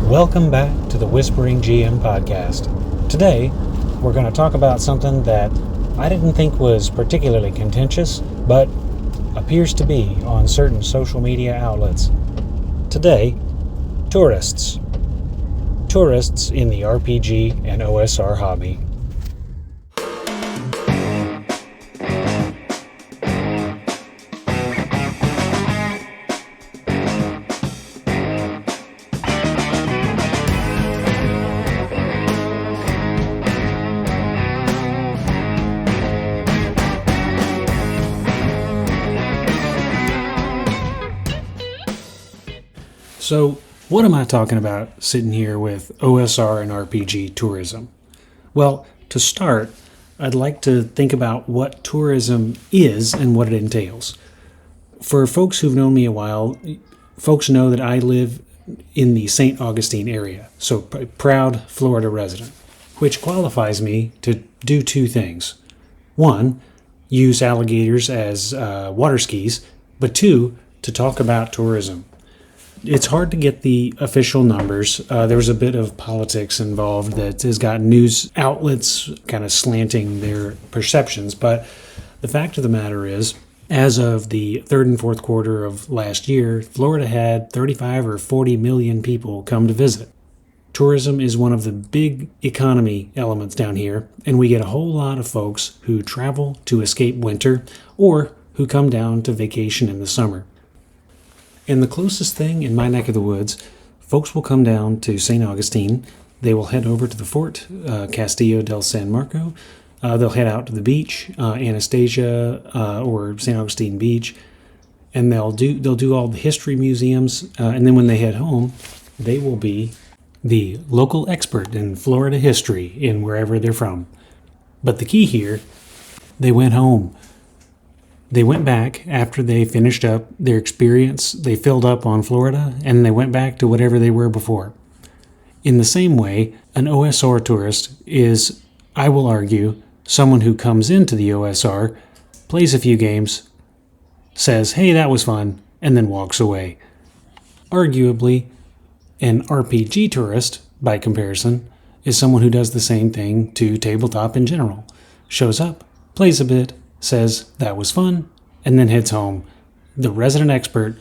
Welcome back to the Whispering GM podcast. Today, we're going to talk about something that I didn't think was particularly contentious, but appears to be on certain social media outlets. Today, tourists. Tourists in the RPG and OSR hobby. So, what am I talking about sitting here with OSR and RPG Tourism? Well, to start, I'd like to think about what tourism is and what it entails. For folks who've known me a while, folks know that I live in the St. Augustine area, so proud Florida resident, which qualifies me to do two things. One, use alligators as water skis, but two, to talk about tourism. It's hard to get the official numbers. There was a bit of politics involved that has got news outlets kind of slanting their perceptions. But the fact of the matter is, as of the third and fourth quarter of last year, Florida had 35 or 40 million people come to visit. Tourism is one of the big economy elements down here, and we get a whole lot of folks who travel to escape winter or who come down to vacation in the summer. And the closest thing in my neck of the woods, folks will come down to St. Augustine. They will head over to the fort, Castillo del San Marco. They'll head out to the beach, Anastasia or St. Augustine Beach, and they'll do all the history museums. And then when they head home, they will be the local expert in Florida history in wherever they're from. But the key here, they went home. They went back after they finished up their experience. They filled up on Florida, and they went back to whatever they were before. In the same way, an OSR tourist is, I will argue, someone who comes into the OSR, plays a few games, says, hey, that was fun, and then walks away. Arguably, an RPG tourist, by comparison, is someone who does the same thing to tabletop in general. Shows up, plays a bit, says that was fun, and then heads home, the resident expert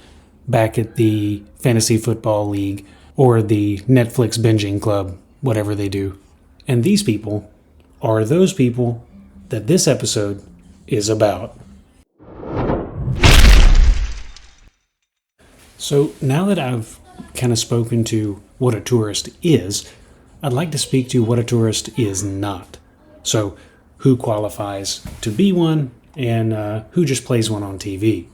back at the fantasy football league or the Netflix binging club, whatever they do. And these people are those people that this episode is about. So now that I've kind of spoken to what a tourist is, I'd like to speak to what a tourist is not. So who qualifies to be one, and who just plays one on TV.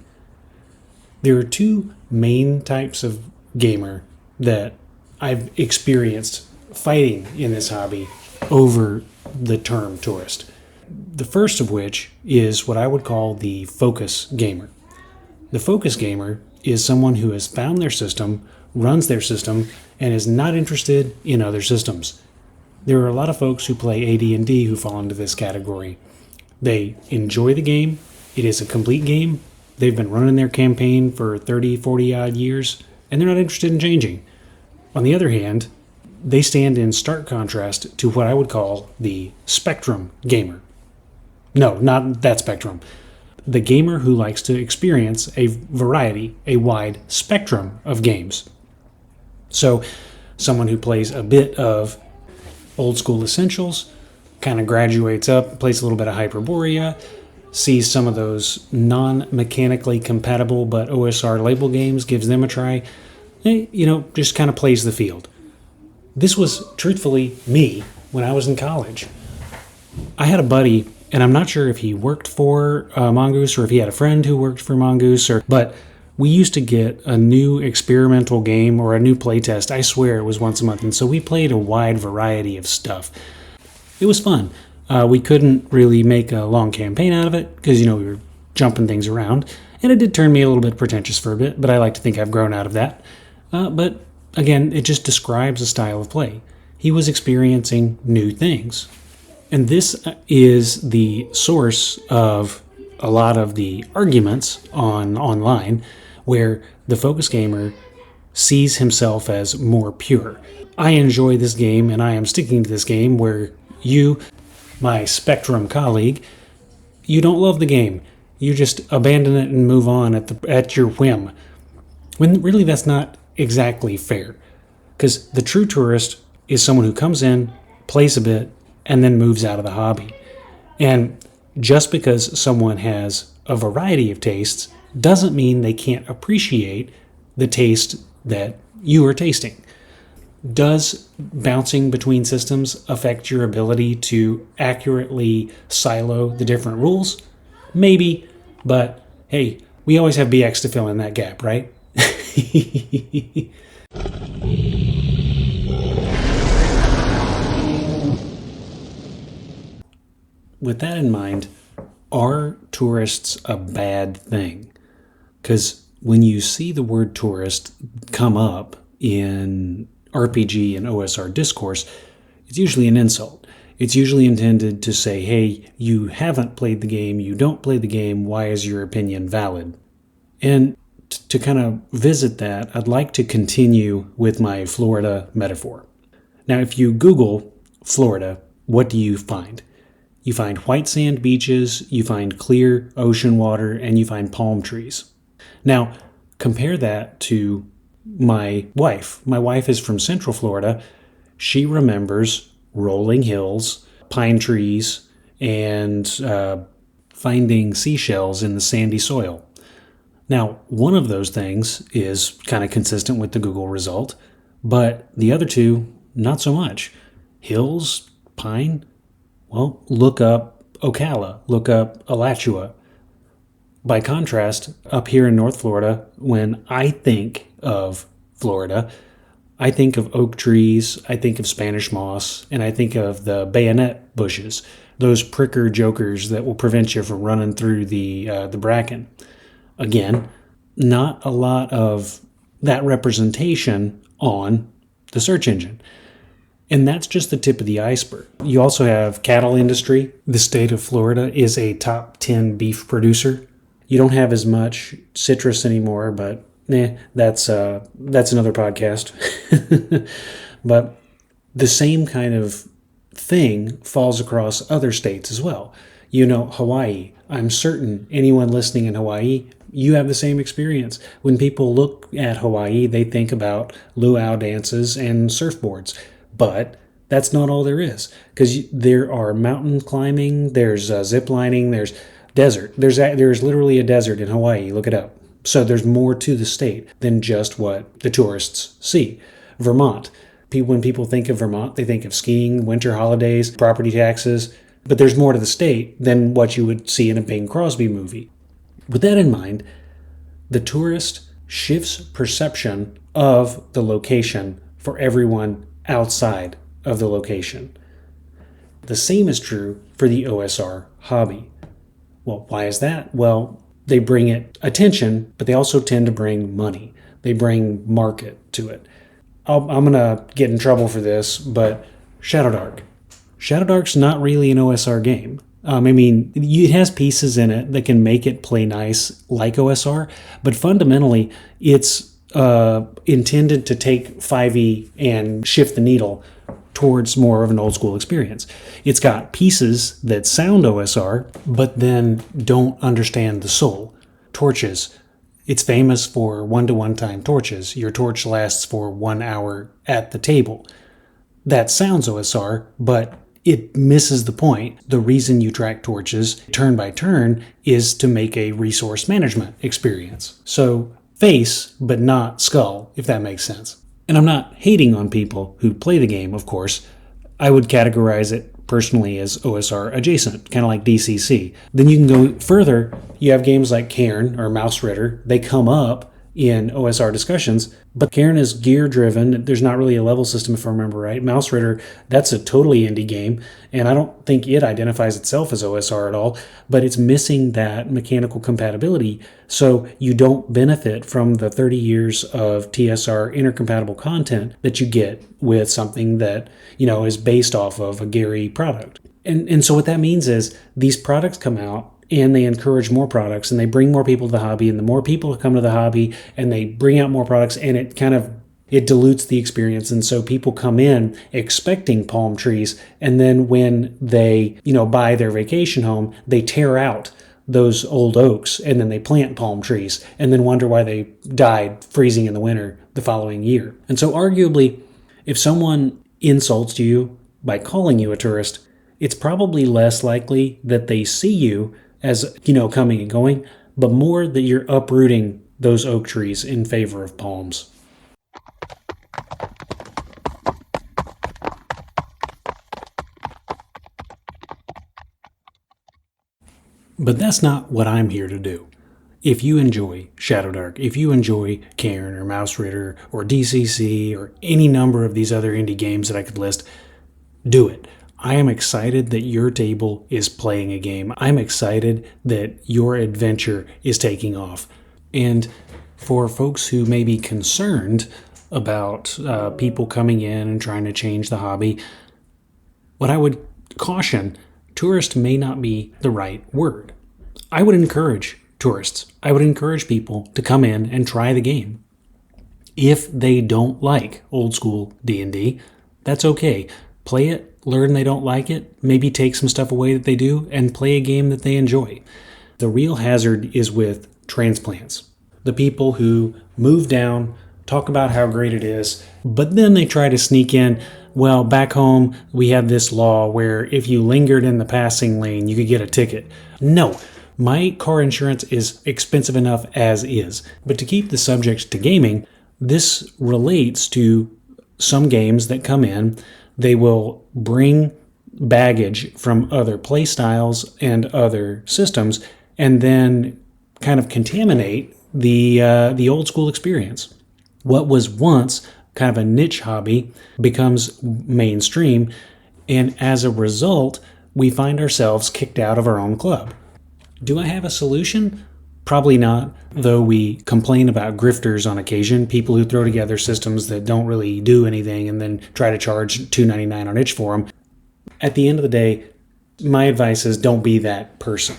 There are two main types of gamer that I've experienced fighting in this hobby over the term tourist. The first of which is what I would call the focus gamer. The focus gamer is someone who has found their system, runs their system, and is not interested in other systems. There are a lot of folks who play AD&D who fall into this category. They enjoy the game. It is a complete game. They've been running their campaign for 30, 40 odd years, and they're not interested in changing. On the other hand, they stand in stark contrast to what I would call the spectrum gamer. No, not that spectrum. The gamer who likes to experience a variety, a wide spectrum of games. So, someone who plays a bit of old school essentials, kind of graduates up, plays a little bit of Hyperborea, sees some of those non-mechanically compatible but OSR label games, gives them a try, just kind of plays the field. This was truthfully me when I was in college. I had a buddy, and I'm not sure if he worked for Mongoose or if he had a friend who worked for Mongoose, but we used to get a new experimental game or a new playtest. I swear it was once a month. And so we played a wide variety of stuff. It was fun. We couldn't really make a long campaign out of it because, we were jumping things around. And it did turn me a little bit pretentious for a bit, but I like to think I've grown out of that. But again, it just describes a style of play. He was experiencing new things. And this is the source of a lot of the arguments online where the focus gamer sees himself as more pure. I enjoy this game, and I am sticking to this game, where you, my Spectrum colleague, you don't love the game. You just abandon it and move on at your whim. When really that's not exactly fair. Because the true tourist is someone who comes in, plays a bit, and then moves out of the hobby. And just because someone has a variety of tastes doesn't mean they can't appreciate the taste that you are tasting. Does bouncing between systems affect your ability to accurately silo the different rules? Maybe, but hey, we always have BX to fill in that gap, right? With that in mind, are tourists a bad thing? Because when you see the word tourist come up in RPG and OSR discourse, it's usually an insult. It's usually intended to say, hey, you haven't played the game, you don't play the game, why is your opinion valid? And to kind of visit that, I'd like to continue with my Florida metaphor. Now, if you Google Florida, what do you find? You find white sand beaches, you find clear ocean water, and you find palm trees. Now, compare that to my wife. My wife is from Central Florida. She remembers rolling hills, pine trees, and finding seashells in the sandy soil. Now, one of those things is kind of consistent with the Google result, but the other two, not so much. Hills, pine, well, look up Ocala, look up Alachua. By contrast, up here in North Florida, when I think of Florida, I think of oak trees, I think of Spanish moss, and I think of the bayonet bushes, those pricker jokers that will prevent you from running through the bracken. Again, not a lot of that representation on the search engine. And that's just the tip of the iceberg. You also have cattle industry. The state of Florida is a top 10 beef producer. You don't have as much citrus anymore, but that's another podcast. But the same kind of thing falls across other states as well. You know, Hawaii. I'm certain anyone listening in Hawaii, you have the same experience. When people look at Hawaii, they think about luau dances and surfboards. But that's not all there is, because there are mountain climbing, there's zip lining, there's desert. There's literally a desert in Hawaii. Look it up. So there's more to the state than just what the tourists see. Vermont. When people think of Vermont, they think of skiing, winter holidays, property taxes. But there's more to the state than what you would see in a Bing Crosby movie. With that in mind, the tourist shifts perception of the location for everyone outside of the location. The same is true for the OSR hobby. Well, why is that? Well, they bring it attention, but they also tend to bring money. They bring market to it. I'm going to get in trouble for this, but Shadowdark. Shadowdark's not really an OSR game. It has pieces in it that can make it play nice like OSR, but fundamentally, it's intended to take 5e and shift the needle towards more of an old school experience. It's got pieces that sound OSR, but then don't understand the soul. Torches. It's famous for 1-to-1 time torches. Your torch lasts for 1 hour at the table. That sounds OSR, but it misses the point. The reason you track torches turn by turn is to make a resource management experience. So face, but not skull, if that makes sense. And I'm not hating on people who play the game, of course. I would categorize it personally as OSR adjacent, kind of like DCC. Then you can go further. You have games like Cairn or Mouse Ritter. They come up in OSR discussions, but Cairn is gear driven. There's not really a level system, if I remember right. Mouse Ritter, that's a totally indie game, and I don't think it identifies itself as OSR at all, but it's missing that mechanical compatibility, so you don't benefit from the 30 years of TSR intercompatible content that you get with something that, is based off of a Gary product. And so what that means is these products come out and they encourage more products and they bring more people to the hobby, and the more people come to the hobby and they bring out more products, and it dilutes the experience. And so people come in expecting palm trees, and then when they, buy their vacation home, they tear out those old oaks and then they plant palm trees and then wonder why they died freezing in the winter the following year. And so arguably, if someone insults you by calling you a tourist, it's probably less likely that they see you as, coming and going, but more that you're uprooting those oak trees in favor of palms. But that's not what I'm here to do. If you enjoy Shadow Dark, if you enjoy Cairn or Mouse Ritter or DCC or any number of these other indie games that I could list, do it. I am excited that your table is playing a game. I'm excited that your adventure is taking off. And for folks who may be concerned about people coming in and trying to change the hobby, what I would caution, tourist may not be the right word. I would encourage tourists. I would encourage people to come in and try the game. If they don't like old school D&D, that's okay. Play it, learn they don't like it, maybe take some stuff away that they do, and play a game that they enjoy. The real hazard is with transplants. The people who move down, talk about how great it is, but then they try to sneak in, well, back home, we have this law where if you lingered in the passing lane, you could get a ticket. No, my car insurance is expensive enough as is. But to keep the subject to gaming, this relates to some games that come in. They will bring baggage from other play styles and other systems and then kind of contaminate the old school experience. What was once kind of a niche hobby becomes mainstream, and as a result, we find ourselves kicked out of our own club. Do I have a solution? Probably not, though we complain about grifters on occasion, people who throw together systems that don't really do anything and then try to charge $2.99 on itch for them. At the end of the day, my advice is don't be that person.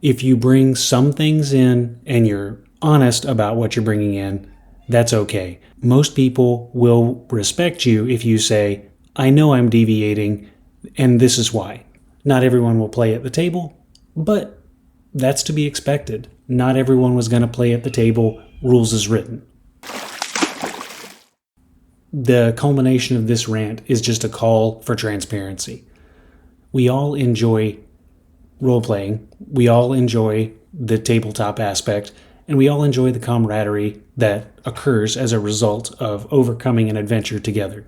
If you bring some things in and you're honest about what you're bringing in, that's okay. Most people will respect you if you say, I know I'm deviating, and this is why. Not everyone will play at the table, but that's to be expected. Not everyone was going to play at the table. Rules is written. The culmination of this rant is just a call for transparency. We all enjoy role-playing. We all enjoy the tabletop aspect, and we all enjoy the camaraderie that occurs as a result of overcoming an adventure together.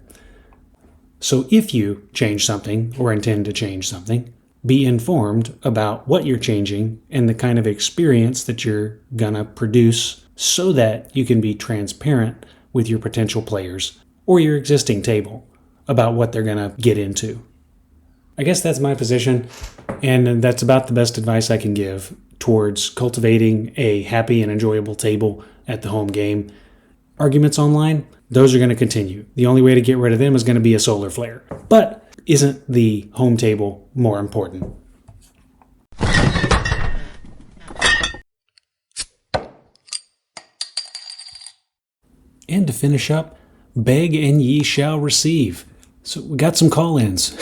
So if you change something or intend to change something, be informed about what you're changing and the kind of experience that you're gonna produce so that you can be transparent with your potential players or your existing table about what they're gonna get into. I guess that's my position, and that's about the best advice I can give towards cultivating a happy and enjoyable table at the home game. Arguments online, those are going to continue. The only way to get rid of them is going to be a solar flare. But isn't the home table more important? And to finish up, beg and ye shall receive. So we got some call-ins.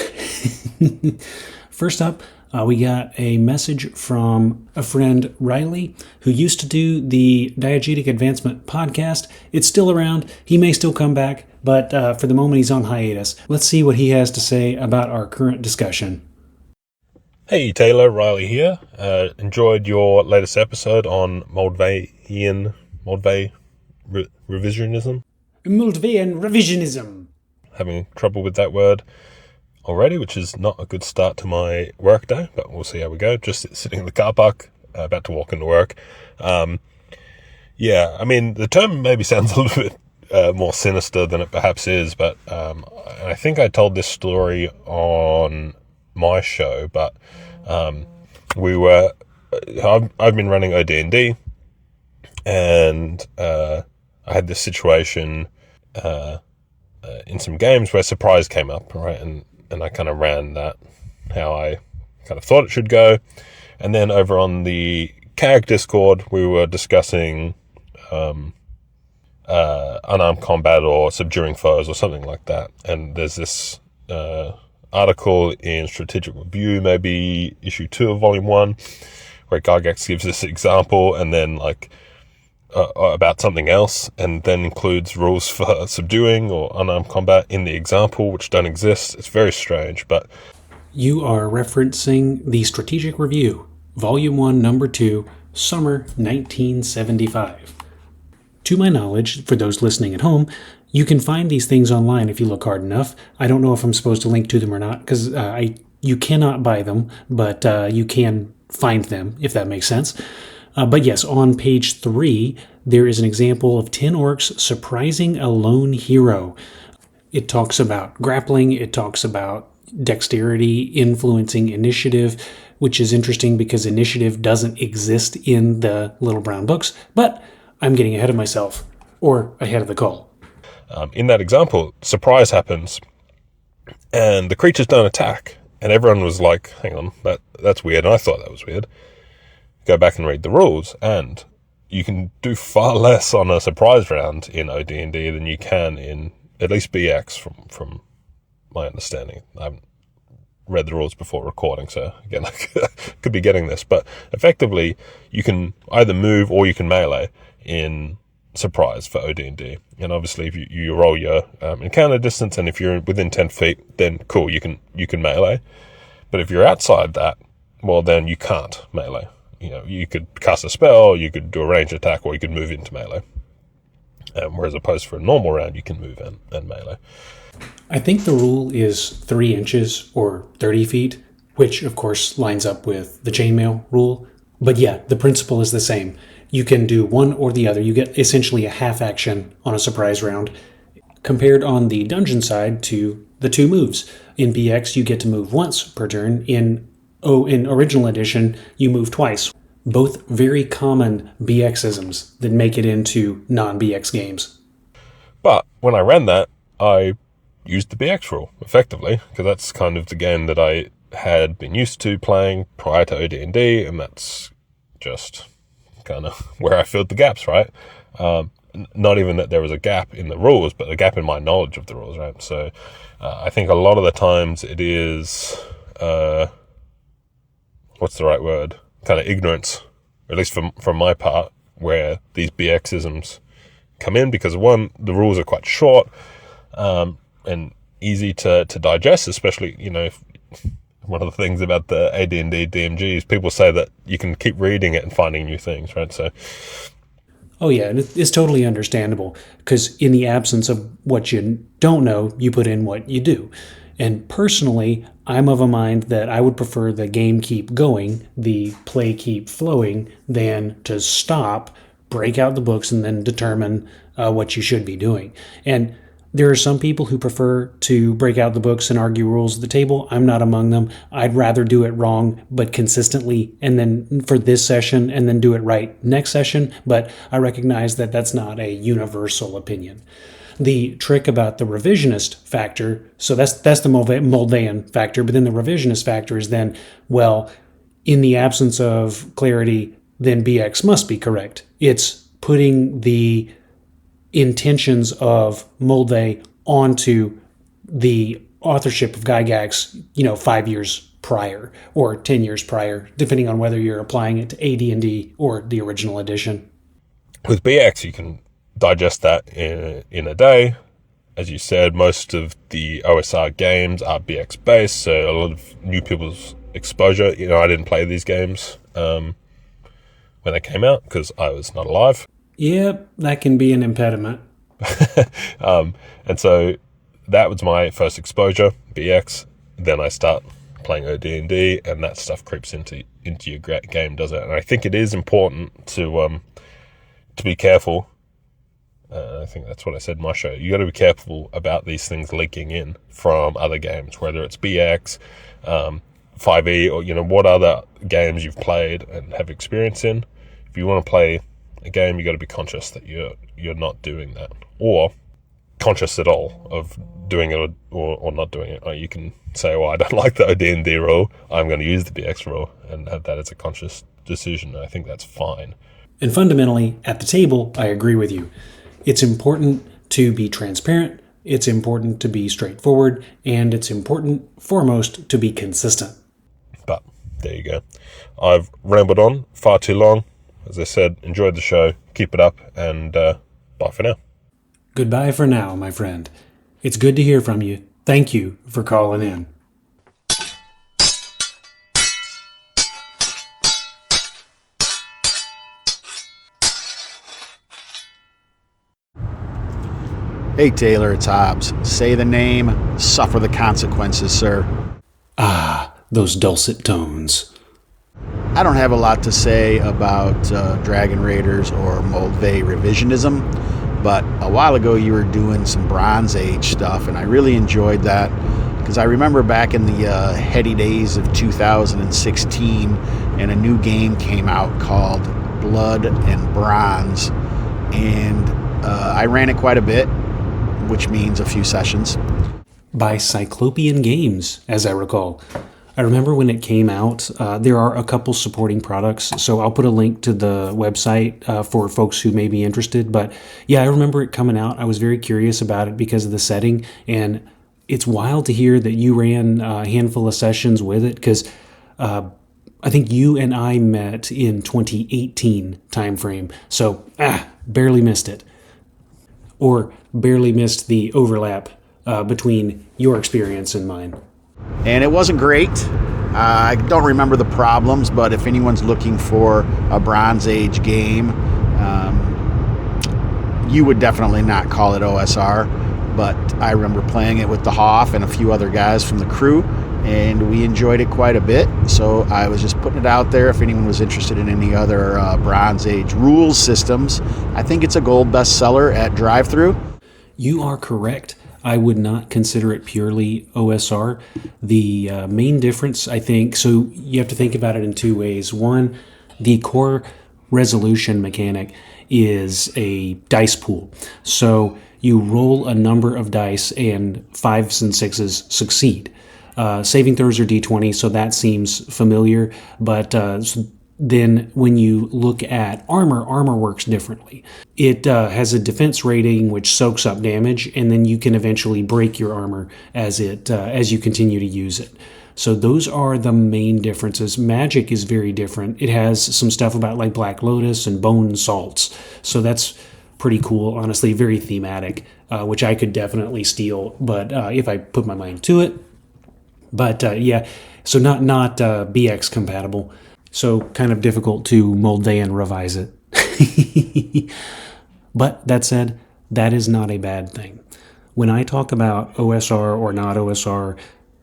First up, we got a message from a friend, Riley, who used to do the Diagetic Advancement podcast. It's still around. He may still come back, but for the moment he's on hiatus. Let's see what he has to say about our current discussion. Hey Taylor, Riley here. Enjoyed your latest episode on Moldvayan Revisionism. Moldvayan Revisionism. Having trouble with that word already, which is not a good start to my work day, but we'll see how we go. Just sitting in the car park, about to walk into work. Yeah, I mean, the term maybe sounds a little bit more sinister than it perhaps is, but I think I told this story on my show, but I've been running OD&D, and I had this situation in some games where surprise came up, right? And I kind of ran that how I kind of thought it should go. And then over on the CAG Discord, we were discussing unarmed combat or subduing foes or something like that. And there's this article in Strategic Review, maybe issue 2 of volume 1, where Gygax gives this example and then like about something else, and then includes rules for subduing or unarmed combat in the example, which don't exist. It's very strange, but... You are referencing the Strategic Review, Volume 1, Number 2, Summer 1975. To my knowledge, for those listening at home, you can find these things online if you look hard enough. I don't know if I'm supposed to link to them or not, because you cannot buy them, but you can find them, if that makes sense. But yes, on page 3, there is an example of 10 orcs surprising a lone hero. It talks about grappling, it talks about dexterity influencing initiative, which is interesting because initiative doesn't exist in the Little Brown Books, but I'm getting ahead of myself, or ahead of the call. In that example, surprise happens, and the creatures don't attack, and everyone was like, hang on, that's weird, and I thought that was weird. Go back and read the rules, and you can do far less on a surprise round in OD&D than you can in at least BX from my understanding. I haven't read the rules before recording, so again, I could be getting this, but effectively you can either move or you can melee in surprise for OD&D. And obviously if you roll your encounter distance, and if you're within 10 feet, then cool, you can melee. But if you're outside that, well, then you can't melee. You know, you could cast a spell, you could do a ranged attack, or you could move into melee. Whereas opposed for a normal round, you can move and melee. I think the rule is 3 inches or 30 feet, which of course lines up with the chainmail rule. But yeah, the principle is the same. You can do one or the other. You get essentially a half action on a surprise round, compared on the dungeon side to the 2 moves. In BX, you get to move once per turn. In original edition, you move twice. Both very common BX-isms that make it into non-BX games. But when I ran that, I used the BX rule, effectively, because that's kind of the game that I had been used to playing prior to OD&D, and that's just kind of where I filled the gaps, right? Not even that there was a gap in the rules, but a gap in my knowledge of the rules, right? So I think a lot of the times it is... what's the right word? Kind of ignorance, at least from my part, where these BX-isms come in, because one, the rules are quite short and easy to digest, especially, you know, one of the things about the AD&D DMG is people say that you can keep reading it and finding new things, right? So, oh yeah, and it's totally understandable, because in the absence of what you don't know, you put in what you do. And personally, I'm of a mind that I would prefer the game keep going, the play keep flowing, than to stop, break out the books, and then determine what you should be doing. And there are some people who prefer to break out the books and argue rules at the table. I'm not among them. I'd rather do it wrong, but consistently, and then for this session, and then do it right next session. But I recognize that that's not a universal opinion. The trick about the revisionist factor, so that's the Moldvayan factor, but then the revisionist factor is then, well, in the absence of clarity, then BX must be correct. It's putting the intentions of Moldvay onto the authorship of Gygax, 5 years prior or 10 years prior, depending on whether you're applying it to AD&D or the original edition. With BX, you can digest that in a day. As you said, most of the OSR games are BX based, so a lot of new people's exposure. I didn't play these games when they came out because I was not alive. Yep, that can be an impediment. And so that was my first exposure, BX. Then I start playing OD&D, and that stuff creeps into your game, does it? And I think it is important to be careful. I think that's what I said in my show. You got to be careful about these things leaking in from other games, whether it's BX, 5e, or what other games you've played and have experience in. If you want to play a game, you got to be conscious that you're not doing that. Or conscious at all of doing it or not doing it. Like, you can say, well, I don't like the D&D role, I'm going to use the BX role, and have that as a conscious decision. I think that's fine. And fundamentally, at the table, I agree with you. It's important to be transparent, it's important to be straightforward, and it's important, foremost, to be consistent. But there you go. I've rambled on far too long. As I said, enjoyed the show. Keep it up, and bye for now. Goodbye for now, my friend. It's good to hear from you. Thank you for calling in. Hey Taylor, it's Hobbs. Say the name, suffer the consequences, sir. Ah, those dulcet tones. I don't have a lot to say about Dragon Raiders or Moldvayan Revisionism, but a while ago you were doing some Bronze Age stuff, and I really enjoyed that, because I remember back in the heady days of 2016, and a new game came out called Blood and Bronze, and I ran it quite a bit, which means a few sessions. By Cyclopean Games, as I recall. I remember when it came out, there are a couple supporting products, so I'll put a link to the website for folks who may be interested. But yeah, I remember it coming out. I was very curious about it because of the setting, and it's wild to hear that you ran a handful of sessions with it, because I think you and I met in 2018 timeframe, so barely missed it. Or barely missed the overlap between your experience and mine. And it wasn't great. I don't remember the problems, but if anyone's looking for a Bronze Age game, you would definitely not call it OSR, but I remember playing it with the Hoff and a few other guys from the crew, and we enjoyed it quite a bit. So I was just putting it out there if anyone was interested in any other Bronze Age rules systems. I think it's a gold bestseller at drive-thru. You are correct. I would not consider it purely OSR. The main difference, I think, so you have to think about it in two ways. One, the core resolution mechanic is a dice pool. So you roll a number of dice and 5s and 6s succeed. Saving throws are D20, so that seems familiar, but then when you look at armor works differently. It has a defense rating which soaks up damage, and then you can eventually break your armor as you continue to use it. So those are the main differences. Magic is very different. It has some stuff about like Black Lotus and Bone Salts, so that's pretty cool, honestly, very thematic, which I could definitely steal, but if I put my mind to it. But yeah, so not BX compatible. So kind of difficult to Moldvayan revise it. But that said, that is not a bad thing. When I talk about OSR or not OSR,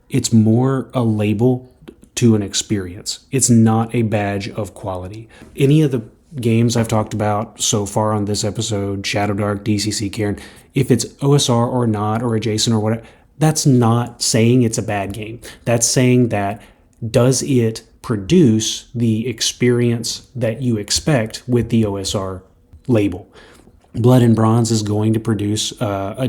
it's more a label to an experience. It's not a badge of quality. Any of the games I've talked about so far on this episode, Shadowdark, DCC Cairn, if it's OSR or not, or adjacent or whatever, that's not saying it's a bad game. That's saying that, does it produce the experience that you expect with the OSR label? Blood and Bronze is going to produce a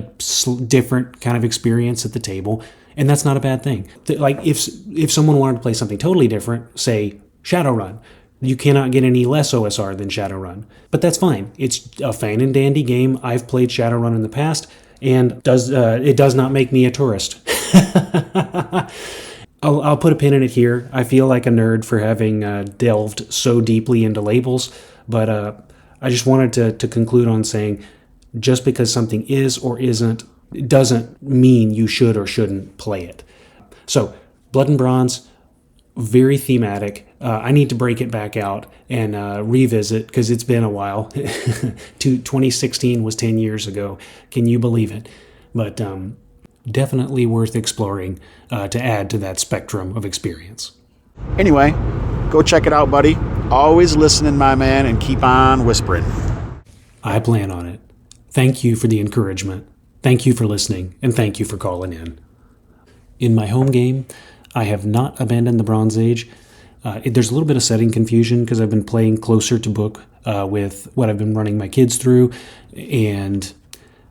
different kind of experience at the table, and that's not a bad thing. Like if someone wanted to play something totally different, say Shadowrun, you cannot get any less OSR than Shadowrun, but that's fine. It's a fine and dandy game. I've played Shadowrun in the past, and it does not make me a tourist. I'll put a pin in it here. I feel like a nerd for having delved so deeply into labels, but I just wanted to conclude on saying, just because something is or isn't, it doesn't mean you should or shouldn't play it. So, Blood and Bronze, very thematic. I need to break it back out and revisit, because it's been a while. 2016 was 10 years ago. Can you believe it? But definitely worth exploring to add to that spectrum of experience. Anyway, go check it out, buddy. Always listening, my man, and keep on whispering. I plan on it. Thank you for the encouragement. Thank you for listening, and thank you for calling in. In my home game, I have not abandoned the Bronze Age. There's a little bit of setting confusion because I've been playing closer to book with what I've been running my kids through, and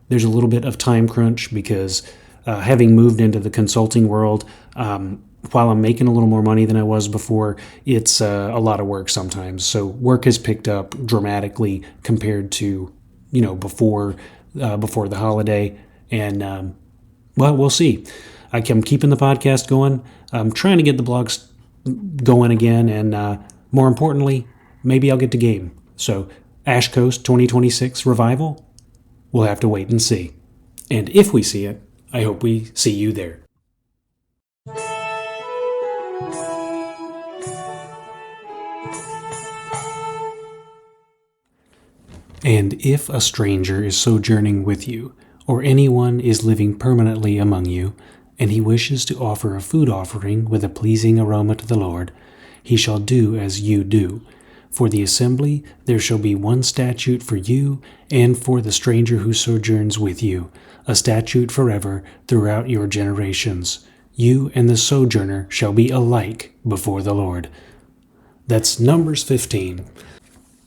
There's a little bit of time crunch because having moved into the consulting world, while I'm making a little more money than I was before, it's a lot of work sometimes. So work has picked up dramatically compared to, before the holiday. And, we'll see. I'm keeping the podcast going. I'm trying to get the blogs going again. And more importantly, maybe I'll get to game. So Ash Coast 2026 Revival, we'll have to wait and see. And if we see it, I hope we see you there. And if a stranger is sojourning with you, or anyone is living permanently among you, and he wishes to offer a food offering with a pleasing aroma to the Lord, he shall do as you do. For the assembly there shall be one statute for you, and for the stranger who sojourns with you, a statute forever throughout your generations. You and the sojourner shall be alike before the Lord. That's Numbers 15.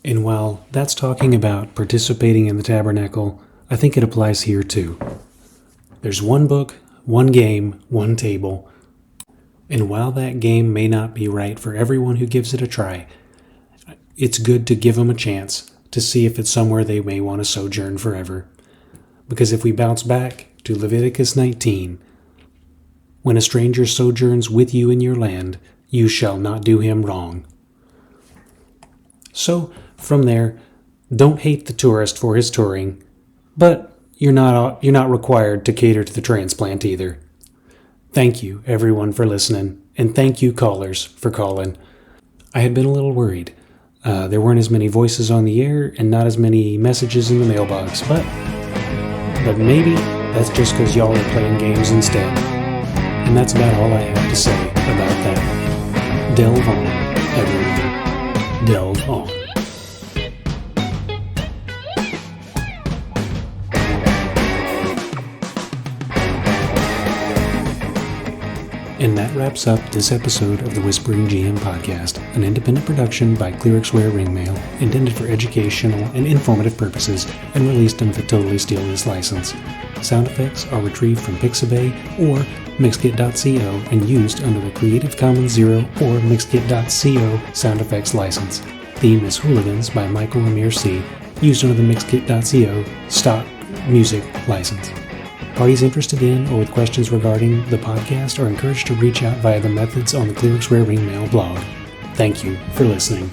And while that's talking about participating in the tabernacle, I think it applies here too. There's one book, one game, one table. And while that game may not be right for everyone who gives it a try, it's good to give them a chance to see if it's somewhere they may want to sojourn forever. Because if we bounce back to Leviticus 19, when a stranger sojourns with you in your land, you shall not do him wrong. So, from there, don't hate the tourist for his touring, but you're not required to cater to the transplant either. Thank you, everyone, for listening, and thank you, callers, for calling. I had been a little worried. There weren't as many voices on the air and not as many messages in the mailbox, but maybe that's just because y'all are playing games instead. And that's about all I have to say about that. Delve on, everyone. Delve on. And that wraps up this episode of the Whispering GM Podcast, an independent production by Clerixware Ringmail, intended for educational and informative purposes, and released under the Totally Steelless license. Sound effects are retrieved from Pixabay or Mixkit.co and used under the Creative Commons 0 or Mixkit.co sound effects license. Theme is Hooligans by Michael Lemire C., used under the Mixkit.co stock music license. Parties interested in or with questions regarding the podcast are encouraged to reach out via the methods on the Clerixware Ringmail blog. Thank you for listening.